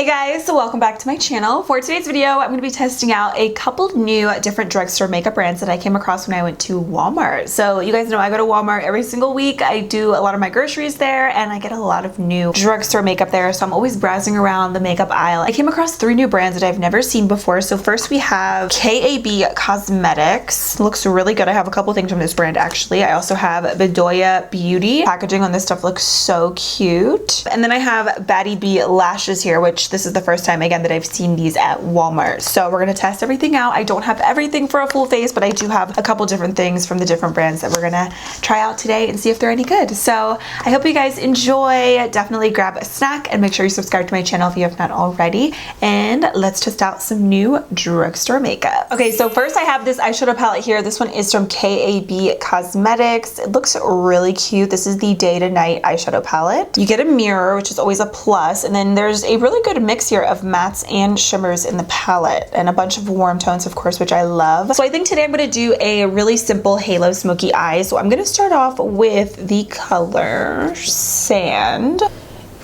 Hey guys, so welcome back to my channel. For today's video, I'm going to be testing out a couple new different drugstore makeup brands that I came across when I went to Walmart. So you guys know I go to Walmart every single week. I do a lot of my groceries there and I get a lot of new drugstore makeup there. So I'm always browsing around the makeup aisle. I came across 3 new brands that I've never seen before. So first we have KAB Cosmetics. Looks really good. I have a couple things from this brand actually. I also have Vidoya Beauty. Packaging on this stuff looks so cute. And then I have Batty B lashes here, which this is the first time again that I've seen these at Walmart. So we're gonna test everything out. I don't have everything for a full face, but I do have a couple different things from the different brands that we're gonna try out today and see if they're any good. So I hope you guys enjoy. Definitely grab a snack and make sure you subscribe to my channel if you have not already. And let's test out some new drugstore makeup. Okay, so first I have this eyeshadow palette here. This one is from KAB Cosmetics. It looks really cute. This is the Day to Night eyeshadow palette. You get a mirror, which is always a plus, and then there's a really good mix here of mattes and shimmers in the palette and a bunch of warm tones, of course, which I love. So I think today I'm going to do a really simple halo smoky eye. So I'm going to start off with the color Sand,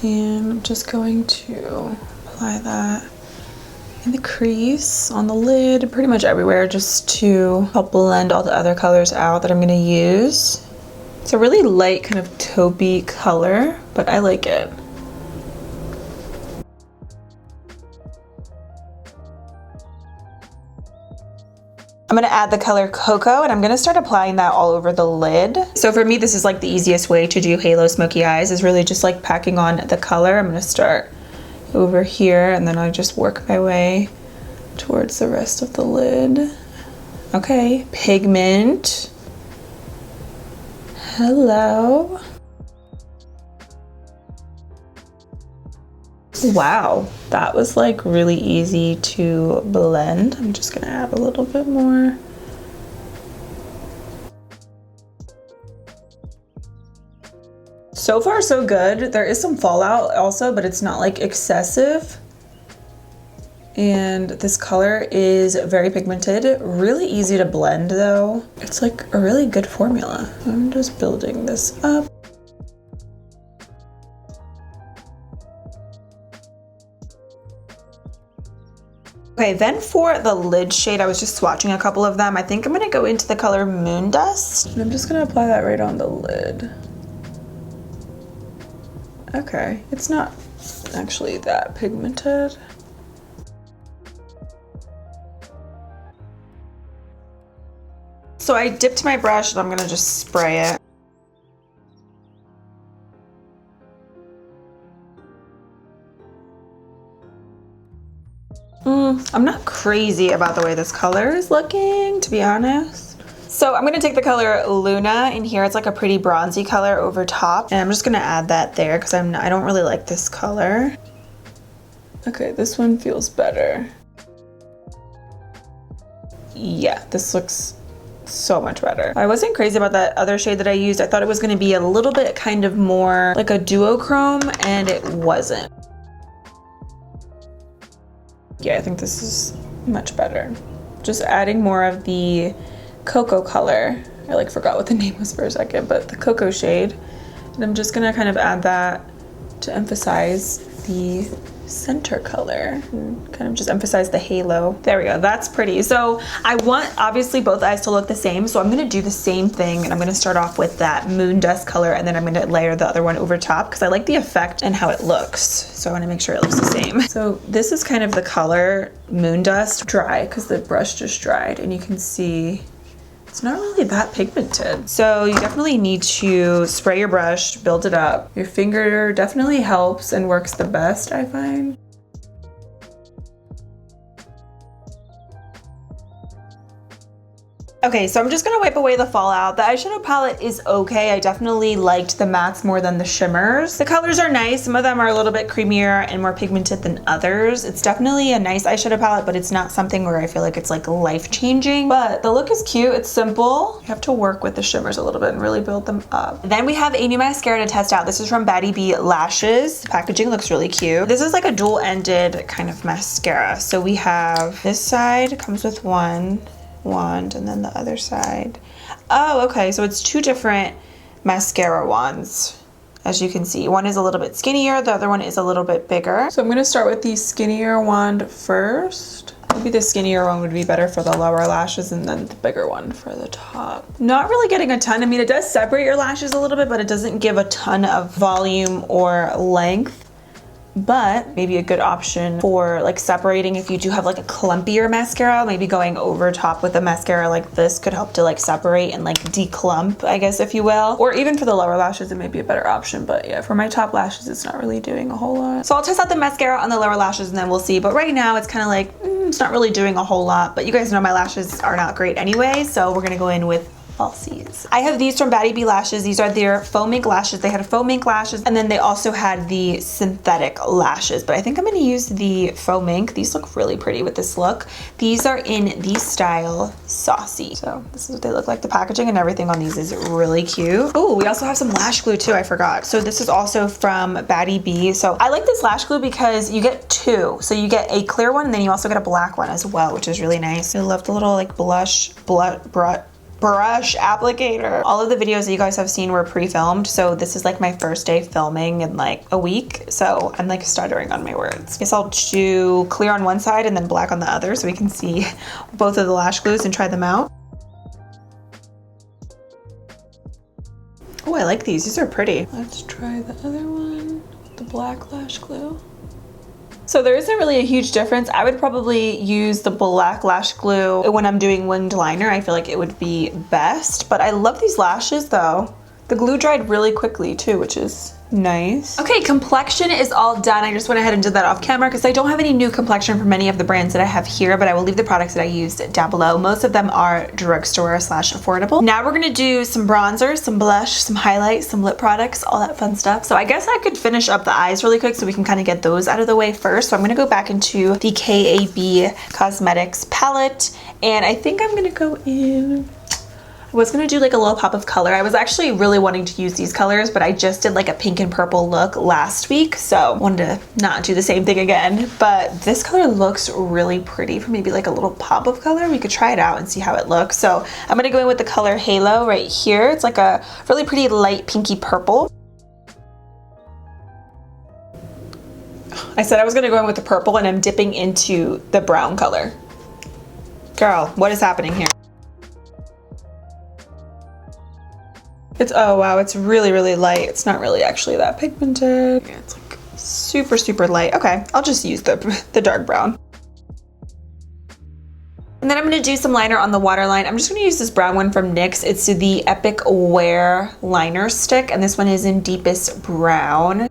and I'm just going to apply that in the crease, on the lid, pretty much everywhere, just to help blend all the other colors out that I'm going to use. It's a really light kind of taupey color, but I like it. I'm gonna add the color Cocoa and I'm gonna start applying that all over the lid. So for me, this is like the easiest way to do halo smoky eyes, is really just like packing on the color. I'm gonna start over here and then I just work my way towards the rest of the lid. Okay, pigment. Hello. Wow, that was like really easy to blend. I'm just gonna add a little bit more. So far so good. There is some fallout also, but it's not like excessive. And this color is very pigmented, really easy to blend though. It's like a really good formula. I'm just building this up. Okay, then for the lid shade, I was just swatching a couple of them. I think I'm gonna go into the color Moon Dust. And I'm just gonna apply that right on the lid. Okay, it's not actually that pigmented. So I dipped my brush and I'm gonna just spray it. I'm not crazy about the way this color is looking, to be honest. So I'm gonna take the color Luna in here. It's like a pretty bronzy color over top, and I'm just gonna add that there because I don't really like this color. Okay, this one feels better. Yeah, this looks so much better. I wasn't crazy about that other shade that I used. I thought it was gonna be a little bit kind of more like a duochrome, and it wasn't. Yeah, I think this is much better. Just adding more of the cocoa color. I like forgot what the name was for a second, but the cocoa shade. And I'm just gonna kind of add that to emphasize the center color and kind of just emphasize the halo. There we go, that's pretty. So I want obviously both eyes to look the same, so I'm gonna do the same thing and I'm gonna start off with that Moon Dust color and then I'm gonna layer the other one over top because I like the effect and how it looks. So I wanna make sure it looks the same. So this is kind of the color Moon Dust, dry because the brush just dried, and you can see it's not really that pigmented. So you definitely need to spray your brush, build it up. Your finger definitely helps and works the best, I find. Okay, so I'm just gonna wipe away the fallout. The eyeshadow palette is okay. I definitely liked the mattes more than the shimmers. The colors are nice. Some of them are a little bit creamier and more pigmented than others. It's definitely a nice eyeshadow palette, but it's not something where I feel like it's like life-changing. But the look is cute, it's simple. You have to work with the shimmers a little bit and really build them up. Then we have a new mascara to test out. This is from Batty B Lashes. The packaging looks really cute. This is like a dual-ended kind of mascara. So we have this side, comes with one wand, and then the other side. Oh, okay, so it's 2 different mascara wands. As you can see, one is a little bit skinnier, the other one is a little bit bigger. So I'm gonna start with the skinnier one first. Maybe the skinnier one would be better for the lower lashes and then the bigger one for the top. Not really getting a ton. I mean, it does separate your lashes a little bit, but it doesn't give a ton of volume or length. But maybe a good option for like separating if you do have like a clumpier mascara, maybe going over top with a mascara like this could help to like separate and like declump, I guess, if you will. Or even for the lower lashes, it may be a better option. But yeah, for my top lashes, it's not really doing a whole lot. So I'll test out the mascara on the lower lashes and then we'll see. But right now it's kind of like, it's not really doing a whole lot. But you guys know my lashes are not great anyway. So we're gonna go in with falsies. I have these from Batty B lashes. These are their faux mink lashes. They had faux mink lashes and then they also had the synthetic lashes, but I think I'm going to use the faux mink. These look really pretty with this look. These are in the style Saucy. So this is what they look like. The packaging and everything on these is really cute. Oh, we also have some lash glue too. I forgot. So this is also from Batty B. So I like this lash glue because you get two. So you get a clear one and then you also get a black one as well, which is really nice. I love the little like brush applicator. All of the videos that you guys have seen were pre-filmed, so this is like my first day filming in like a week, so I'm like stuttering on my words. Guess I'll do clear on one side and then black on the other so we can see both of the lash glues and try them out. Oh, I like these. These are pretty. Let's try the other one, the black lash glue. So there isn't really a huge difference. I would probably use the black lash glue when I'm doing winged liner. I feel like it would be best, but I love these lashes though. The glue dried really quickly too, which is nice. Okay, complexion is all done. I just went ahead and did that off camera because I don't have any new complexion from any of the brands that I have here, but I will leave the products that I used down below. Most of them are drugstore / affordable. Now we're gonna do some bronzer, some blush, some highlight, some lip products, all that fun stuff. So I guess I could finish up the eyes really quick so we can kind of get those out of the way first. So I'm gonna go back into the KAB Cosmetics palette and I think I'm gonna go in, I was gonna do like a little pop of color. I was actually really wanting to use these colors, but I just did like a pink and purple look last week, so wanted to not do the same thing again. But this color looks really pretty for maybe like a little pop of color. We could try it out and see how it looks. So I'm gonna go in with the color Halo right here. It's like a really pretty light pinky purple. I said I was gonna go in with the purple and I'm dipping into the brown color. Girl, what is happening here? It's, oh wow, it's really, really light. It's not really actually that pigmented. Yeah, it's like super, super light. Okay, I'll just use the dark brown. And then I'm gonna do some liner on the waterline. I'm just gonna use this brown one from NYX. It's the Epic Wear Liner Stick, and this one is in deepest brown.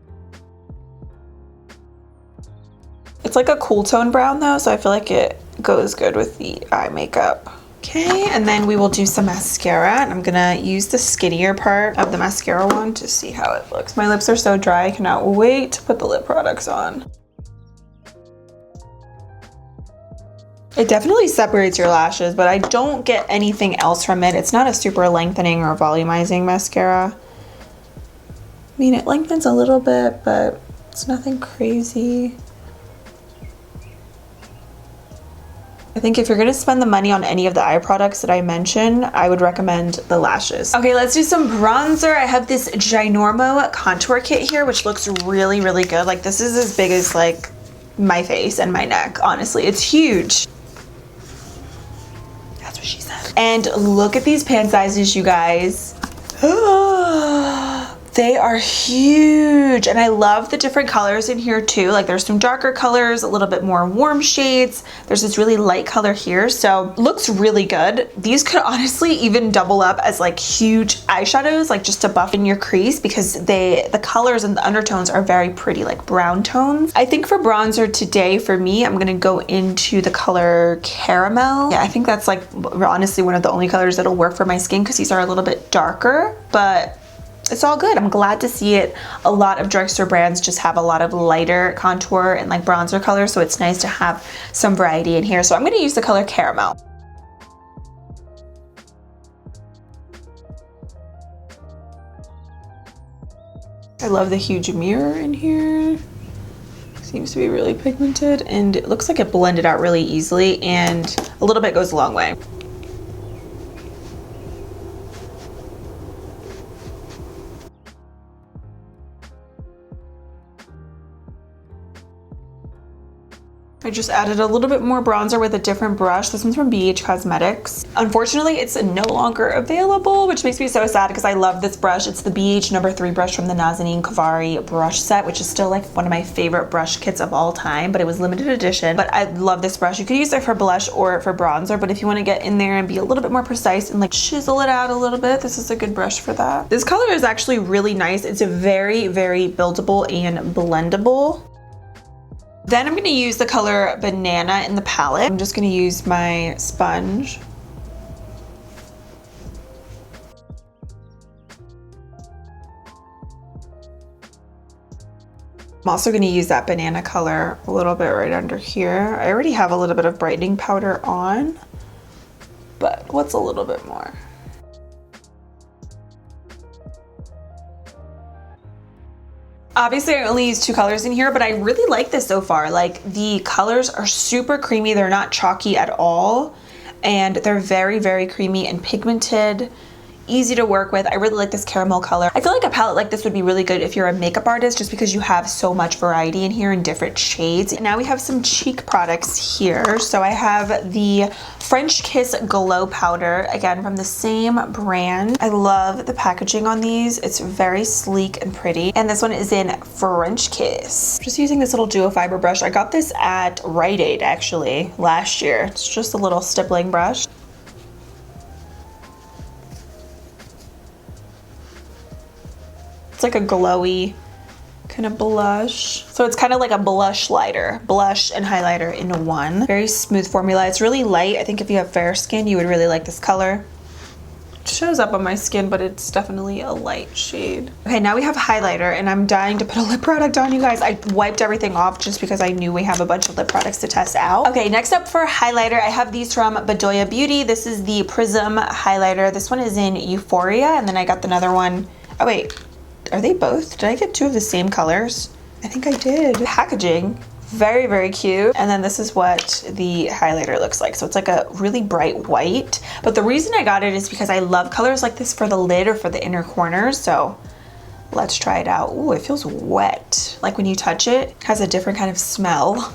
It's like a cool tone brown though, so I feel like it goes good with the eye makeup. Okay, and then we will do some mascara. And I'm gonna use the skinnier part of the mascara one to see how it looks. My lips are so dry, I cannot wait to put the lip products on. It definitely separates your lashes, but I don't get anything else from it. It's not a super lengthening or volumizing mascara. I mean, it lengthens a little bit, but it's nothing crazy. I think if you're gonna spend the money on any of the eye products that I mentioned, I would recommend the lashes. Okay, let's do some bronzer. I have this Ginormo contour kit here, which looks really, really good. Like this is as big as like my face and my neck, honestly. It's huge. That's what she said. And look at these pan sizes, you guys. They are huge, and I love the different colors in here too. Like there's some darker colors, a little bit more warm shades. There's this really light color here, so looks really good. These could honestly even double up as like huge eyeshadows, like just to buff in your crease, because the colors and the undertones are very pretty, like brown tones. I think for bronzer today, for me, I'm gonna go into the color Caramel. Yeah, I think that's like honestly one of the only colors that'll work for my skin because these are a little bit darker, but it's all good. I'm glad to see it. A lot of drugstore brands just have a lot of lighter contour and like bronzer colors, so it's nice to have some variety in here. So I'm gonna use the color Caramel. I love the huge mirror in here. Seems to be really pigmented, and it looks like it blended out really easily, and a little bit goes a long way. I just added a little bit more bronzer with a different brush. This one's from BH Cosmetics. Unfortunately, it's no longer available, which makes me so sad because I love this brush. It's the BH number 3 brush from the Nazanin Kavari brush set, which is still like one of my favorite brush kits of all time, but it was limited edition. But I love this brush. You could use it for blush or for bronzer, but if you want to get in there and be a little bit more precise and like chisel it out a little bit, this is a good brush for that. This color is actually really nice. It's a very, very buildable and blendable. Then I'm going to use the color Banana in the palette. I'm just going to use my sponge. I'm also going to use that banana color a little bit right under here. I already have a little bit of brightening powder on, but what's a little bit more? Obviously, I only use 2 colors in here, but I really like this so far. Like, the colors are super creamy. They're not chalky at all, and they're very, very creamy and pigmented. Easy to work with. I really like this caramel color. I feel like a palette like this would be really good if you're a makeup artist, just because you have so much variety in here in different shades. And now we have some cheek products here. So I have the French Kiss Glow Powder, again from the same brand. I love the packaging on these. It's very sleek and pretty. And this one is in French Kiss. Just using this little duo fiber brush. I got this at Rite Aid actually last year. It's just a little stippling brush. It's like a glowy kind of blush. So it's kind of like a blush lighter, blush and highlighter in one. Very smooth formula. It's really light. I think if you have fair skin, you would really like this color. It shows up on my skin, but it's definitely a light shade. Okay, now we have highlighter, and I'm dying to put a lip product on, you guys. I wiped everything off just because I knew we have a bunch of lip products to test out. Okay, next up for highlighter, I have these from Vidoya Beauty. This is the Prism highlighter. This one is in Euphoria, and then I got another one. Oh wait. Are they both? Did I get 2 of the same colors? I think I did. Packaging, very, very cute. And then this is what the highlighter looks like. So it's like a really bright white. But the reason I got it is because I love colors like this for the lid or for the inner corners. So let's try it out. Ooh, it feels wet. Like when you touch it, it has a different kind of smell.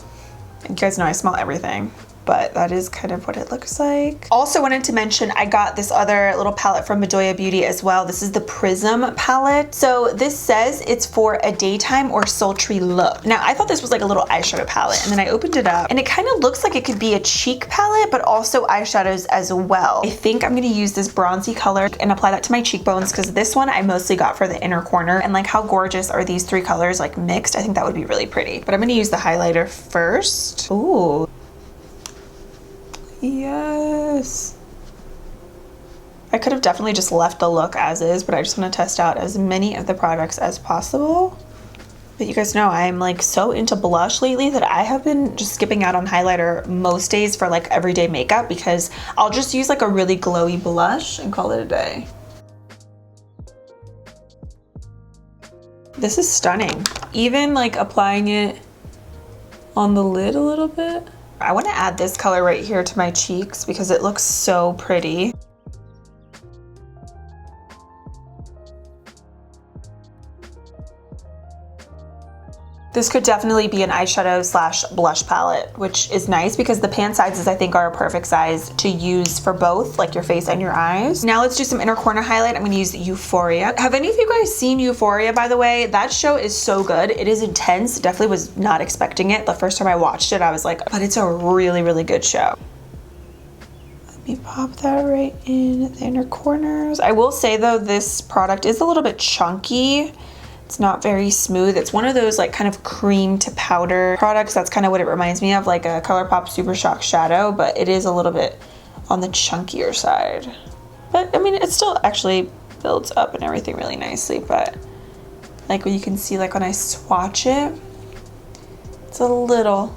You guys know I smell everything, but that is kind of what it looks like. Also wanted to mention, I got this other little palette from Vidoya Beauty as well. This is the Prism palette. So this says it's for a daytime or sultry look. Now, I thought this was like a little eyeshadow palette, and then I opened it up, and it kind of looks like it could be a cheek palette, but also eyeshadows as well. I think I'm gonna use this bronzy color and apply that to my cheekbones, because this one I mostly got for the inner corner, and like how gorgeous are these 3 colors like mixed? I think that would be really pretty. But I'm gonna use the highlighter first. Ooh. Yes. I could have definitely just left the look as is, but I just want to test out as many of the products as possible. But you guys know I'm like so into blush lately that I have been just skipping out on highlighter most days for like everyday makeup, because I'll just use like a really glowy blush and call it a day. This is stunning. Even like applying it on the lid a little bit. I want to add this color right here to my cheeks because it looks so pretty. This could definitely be an eyeshadow slash blush palette, which is nice because the pan sizes I think are a perfect size to use for both, like your face and your eyes. Now let's do some inner corner highlight. I'm gonna use Euphoria. Have any of you guys seen Euphoria, by the way? That show is so good. It is intense. Definitely was not expecting it. The first time I watched it, I was like, but it's a really, really good show. Let me pop that right in the inner corners. I will say though, this product is a little bit chunky. It's not very smooth. It's one of those like kind of cream to powder products. That's kind of what it reminds me of, like a ColourPop Super Shock Shadow, but it is a little bit on the chunkier side. But I mean, it still actually builds up and everything really nicely, but like what you can see, like when I swatch it, it's a little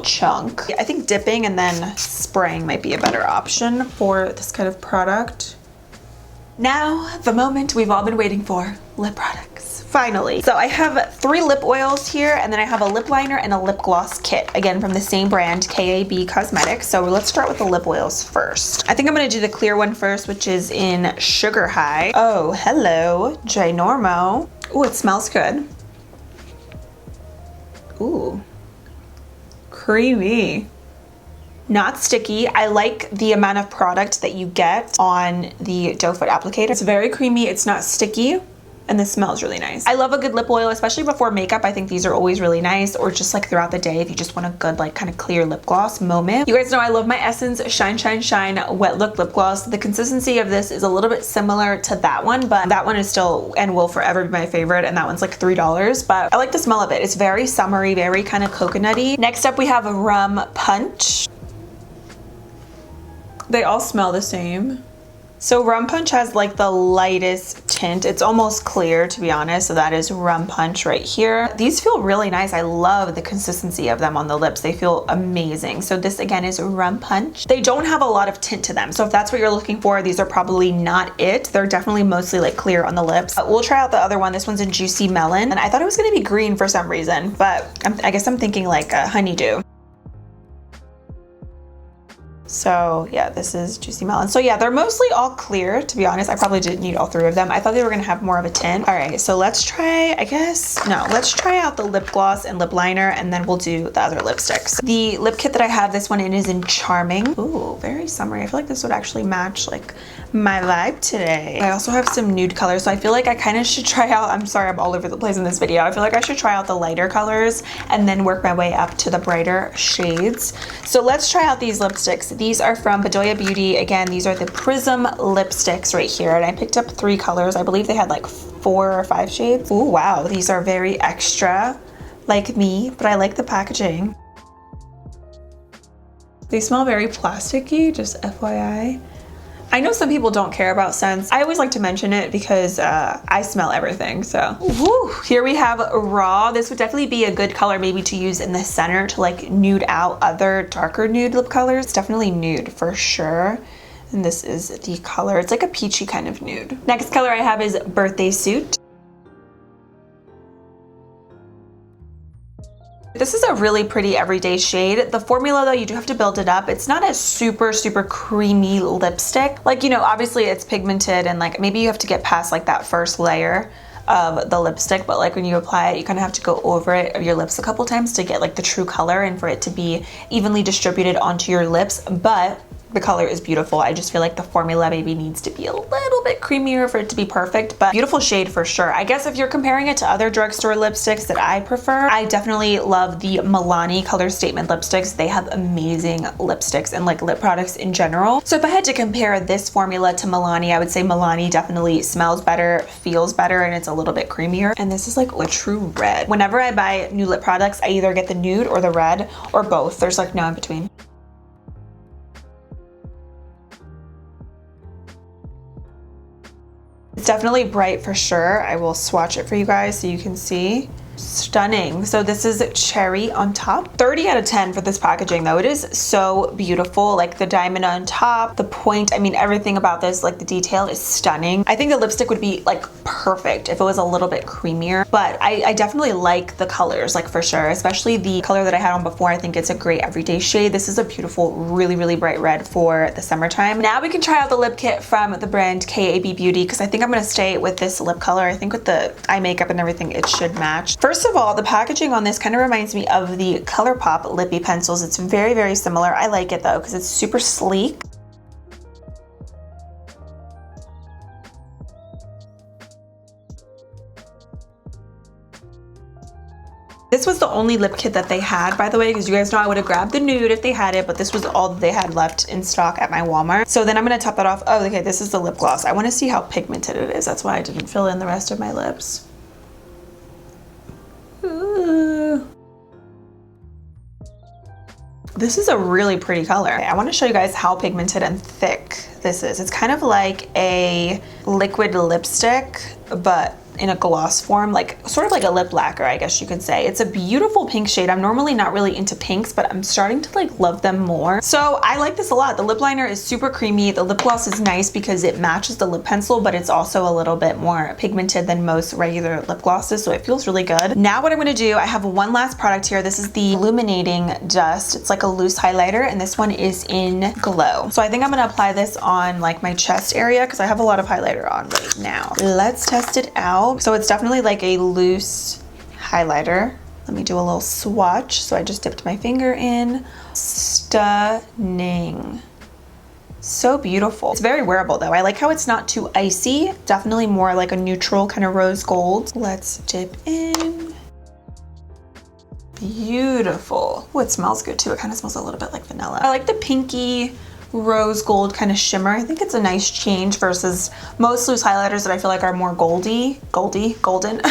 chunk. I think dipping and then spraying might be a better option for this kind of product. Now, the moment we've all been waiting for, lip products. Finally. So I have 3 lip oils here, and then I have a lip liner and a lip gloss kit, again from the same brand, KAB Cosmetics. So let's start with the lip oils first. I think I'm gonna do the clear one first, which is in Sugar High. Oh, hello, creamy. Not sticky. I like the amount of product that you get on the doe foot applicator. It's very creamy, it's not sticky, and this smells really nice. I love a good lip oil, especially before makeup. I think these are always really nice, or just like throughout the day if you just want a good like kind of clear lip gloss moment. You guys know I love my Essence Shine Shine Shine Wet Look Lip Gloss. The consistency of this is a little bit similar to that one, but that one is still and will forever be my favorite, and that one's like $3, but I like the smell of it. It's very summery, very kind of coconutty. Next up we have a Rum Punch. They all smell the same. So Rum Punch has like the lightest tint. It's almost clear, to be honest. So that is Rum Punch right here. These feel really nice. I love the consistency of them on the lips. They feel amazing. So this again is Rum Punch. They don't have a lot of tint to them. So if that's what you're looking for, these are probably not it. They're definitely mostly like clear on the lips. We'll try out the other one. This one's a Juicy Melon. And I thought it was gonna be green for some reason, but I guess I'm thinking like a honeydew. So yeah, this is Juicy Melon. So yeah, they're mostly all clear, to be honest. I probably didn't need all three of them. I thought they were gonna have more of a tint. All right, so let's try, let's try out the lip gloss and lip liner, and then we'll do the other lipsticks. The lip kit that I have this one in is in Charming. Ooh, very summery. I feel like this would actually match like my vibe today. I also have some nude colors, so I feel like I kind of should try out, I'm sorry, I'm all over the place in this video. I feel like I should try out the lighter colors and then work my way up to the brighter shades. So let's try out these lipsticks. These are from Vidoya Beauty. Again, these are the Prism lipsticks right here, and I picked up 3 colors. I believe they had like 4 or 5 shades. Ooh, wow, these are very extra, like me, but I like the packaging. They smell very plasticky, just FYI. I know some people don't care about scents. I always like to mention it because I smell everything, so. Woo. Here we have Raw. This would definitely be a good color maybe to use in the center to like nude out other darker nude lip colors. It's definitely nude for sure. And this is the color. It's like a peachy kind of nude. Next color I have is Birthday Suit. This is a really pretty everyday shade. The formula though, you do have to build it up. It's not a super creamy lipstick. Like, you know, obviously it's pigmented and like maybe you have to get past like that first layer of the lipstick, but like when you apply it, you kind of have to go over it of your lips a couple times to get like the true color and for it to be evenly distributed onto your lips. But the color is beautiful. I just feel like the formula maybe needs to be a little bit creamier for it to be perfect, but beautiful shade for sure. I guess if you're comparing it to other drugstore lipsticks that I prefer, I definitely love the Milani Color Statement lipsticks. They have amazing lipsticks and like lip products in general. So if I had to compare this formula to Milani, I would say Milani definitely smells better, feels better, and it's a little bit creamier. And this is like a true red. Whenever I buy new lip products, I either get the nude or the red or both. There's like no in between. It's definitely bright for sure. I will swatch it for you guys so you can see. Stunning. So this is Cherry on top. 30 out of 10 for this packaging though. It is so beautiful. Like the diamond on top, the point, I mean everything about this, like the detail is stunning. I think the lipstick would be like perfect if it was a little bit creamier, but I definitely like the colors, like for sure, especially the color that I had on before. I think it's a great everyday shade. This is a beautiful, really bright red for the summertime. Now we can try out the lip kit from the brand KAB Beauty because I think I'm gonna stay with this lip color. I think with the eye makeup and everything, it should match. First of all, the packaging on this kind of reminds me of the ColourPop lippy pencils. It's very similar. I like it though because it's super sleek. This was the only lip kit that they had, by the way, because you guys know I would have grabbed the nude if they had it, but this was all that they had left in stock at my Walmart. So then I'm gonna top that off. Oh, okay, this is the lip gloss. I wanna see how pigmented it is. That's why I didn't fill in the rest of my lips. Ooh. This is a really pretty color. I want to show you guys how pigmented and thick this is. It's kind of like a liquid lipstick, but in a gloss form, like sort of like a lip lacquer, I guess you could say. It's a beautiful pink shade. I'm normally not really into pinks, but I'm starting to like love them more. So I like this a lot. The lip liner is super creamy. The lip gloss is nice because it matches the lip pencil, but it's also a little bit more pigmented than most regular lip glosses, so it feels really good. Now what I'm gonna do, I have one last product here. This is the Illuminating Dust. It's like a loose highlighter, and this one is in Glow. So I think I'm gonna apply this on like my chest area because I have a lot of highlighter on right now. Let's test it out. So it's definitely like a loose highlighter, Let me do a little swatch. So I just dipped my finger in. Stunning. So beautiful. It's very wearable though. I like how it's not too icy. Definitely more like a neutral kind of rose gold. Let's dip in. Beautiful. Oh, it smells good too. It kind of smells a little bit like vanilla. I like the pinky rose gold kind of shimmer. I think it's a nice change versus most loose highlighters that I feel like are more golden.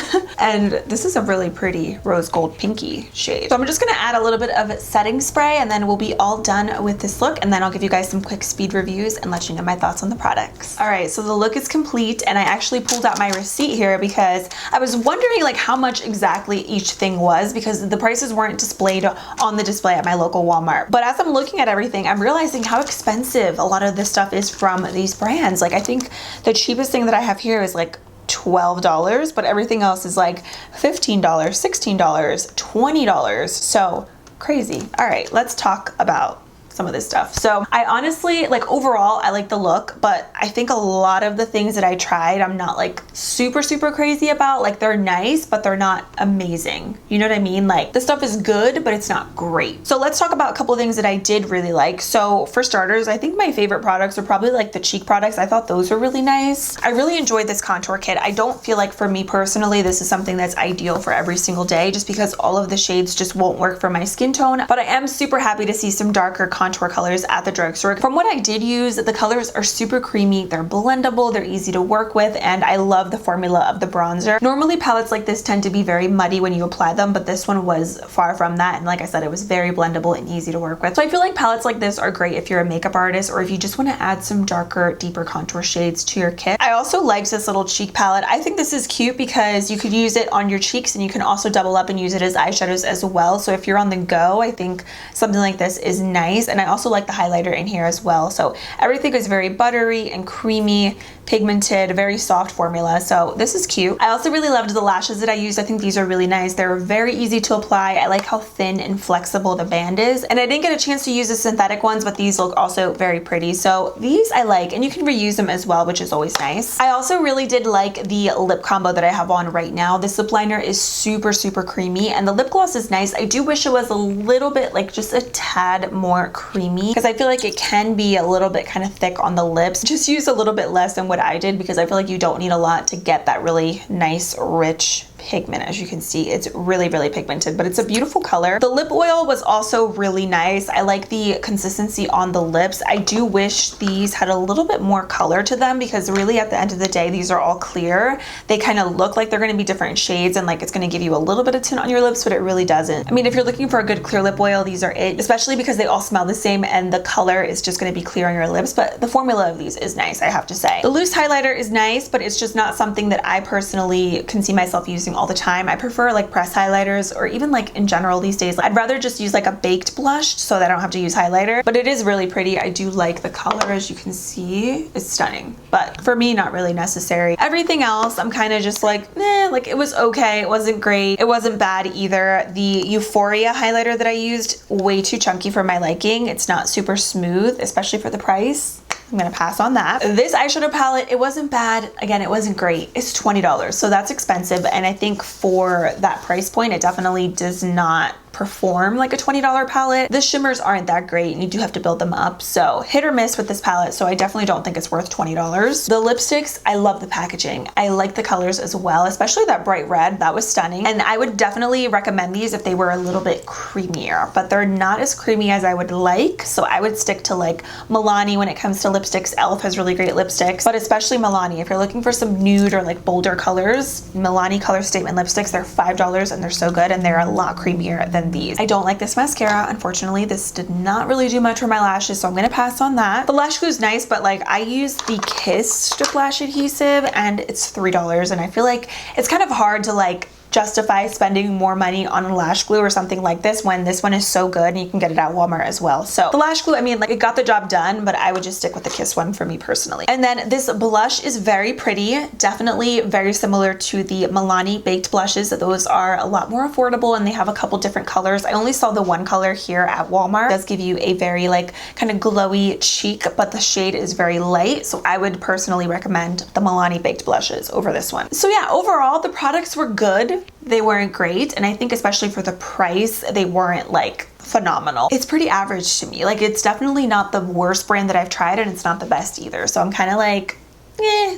And this is a really pretty rose gold pinky shade. So I'm just gonna add a little bit of setting spray and then we'll be all done with this look, and then I'll give you guys some quick speed reviews and let you know my thoughts on the products. All right, so the look is complete, and I actually pulled out my receipt here because I was wondering like how much exactly each thing was, because the prices weren't displayed on the display at my local Walmart. But as I'm looking at everything, I'm realizing how expensive a lot of this stuff is from these brands. Like I think the cheapest thing that I have here is like $12, but everything else is like $15, $16, $20. So crazy. All right, let's talk about some of this stuff. So I honestly, like overall, I like the look, but I think a lot of the things that I tried, I'm not like super crazy about. Like they're nice, but they're not amazing. You know what I mean? Like the stuff is good, but it's not great. So let's talk about a couple of things that I did really like. So for starters, I think my favorite products are probably like the cheek products. I thought those were really nice. I really enjoyed this contour kit. I don't feel like for me personally, this is something that's ideal for every single day, just because all of the shades just won't work for my skin tone. But I am super happy to see some darker contour colors at the drugstore. From what I did use, the colors are super creamy, they're blendable, they're easy to work with, and I love the formula of the bronzer. Normally palettes like this tend to be very muddy when you apply them, but this one was far from that, and like I said, it was very blendable and easy to work with. So I feel like palettes like this are great if you're a makeup artist or if you just want to add some darker, deeper contour shades to your kit. I also liked this little cheek palette. I think this is cute because you could use it on your cheeks and you can also double up and use it as eyeshadows as well. So if you're on the go, I think something like this is nice. And I also like the highlighter in here as well. So everything is very buttery and creamy, pigmented, very soft formula. So this is cute. I also really loved the lashes that I used. I think these are really nice. They're very easy to apply. I like how thin and flexible the band is. And I didn't get a chance to use the synthetic ones, but these look also very pretty. So these I like, and you can reuse them as well, which is always nice. I also really did like the lip combo that I have on right now. This lip liner is super creamy, and the lip gloss is nice. I do wish it was a little bit, like just a tad more creamy, because I feel like it can be a little bit kind of thick on the lips. Just use a little bit less than what I did, because I feel like you don't need a lot to get that really nice, rich pigment. As you can see, it's really pigmented, but it's a beautiful color. The lip oil was also really nice. I like the consistency on the lips. I do wish these had a little bit more color to them, because really at the end of the day, these are all clear. They kind of look like they're going to be different shades and like it's going to give you a little bit of tint on your lips, but it really doesn't. I mean, if you're looking for a good clear lip oil, these are it, especially because they all smell the same and the color is just going to be clear on your lips. But the formula of these is nice, I have to say. The loose highlighter is nice, but it's just not something that I personally can see myself using all the time. I prefer like press highlighters, or even like in general these days, I'd rather just use like a baked blush so that I don't have to use highlighter. But it is really pretty. I do like the color. As you can see, it's stunning, but for me, not really necessary. Everything else, I'm kind of just like, like it was okay. It wasn't great. It wasn't bad either. The Euphoria highlighter that I used, way too chunky for my liking. It's not super smooth, especially for the price. I'm gonna pass on that. This eyeshadow palette, it wasn't bad. Again, it wasn't great. It's $20, so that's expensive. And I think for that price point, it definitely does not perform like a $20 palette. The shimmers aren't that great and you do have to build them up. So hit or miss with this palette. So I definitely don't think it's worth $20. The lipsticks, I love the packaging. I like the colors as well, especially that bright red. That was stunning. And I would definitely recommend these if they were a little bit creamier, but they're not as creamy as I would like. So I would stick to like Milani when it comes to lipsticks. e.l.f. has really great lipsticks, but especially Milani. If you're looking for some nude or like bolder colors, Milani Color Statement lipsticks, they're $5 and they're so good, and they're a lot creamier than these. I don't like this mascara. Unfortunately, this did not really do much for my lashes, so I'm gonna pass on that. The lash glue is nice, but like I used the Kiss strip lash adhesive and it's $3, and I feel like it's kind of hard to like justify spending more money on lash glue or something like this when this one is so good and you can get it at Walmart as well. So the lash glue, I mean, like it got the job done, but I would just stick with the Kiss one for me personally. And then this blush is very pretty, definitely very similar to the Milani baked blushes. Those are a lot more affordable and they have a couple different colors. I only saw the one color here at Walmart. It does give you a very like kind of glowy cheek, but the shade is very light. So I would personally recommend the Milani baked blushes over this one. So yeah, overall the products were good. they weren't great, and I think especially for the price, they weren't like phenomenal. It's pretty average to me. Like, it's definitely not the worst brand that I've tried, and it's not the best either. So I'm kind of like,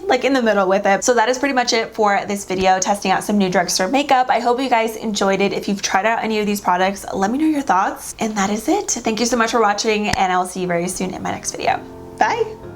like in the middle with it. So that is pretty much it for this video, testing out some new drugstore makeup. I hope you guys enjoyed it. If you've tried out any of these products, let me know your thoughts. And that is it. Thank you so much for watching, and I will see you very soon in my next video. Bye.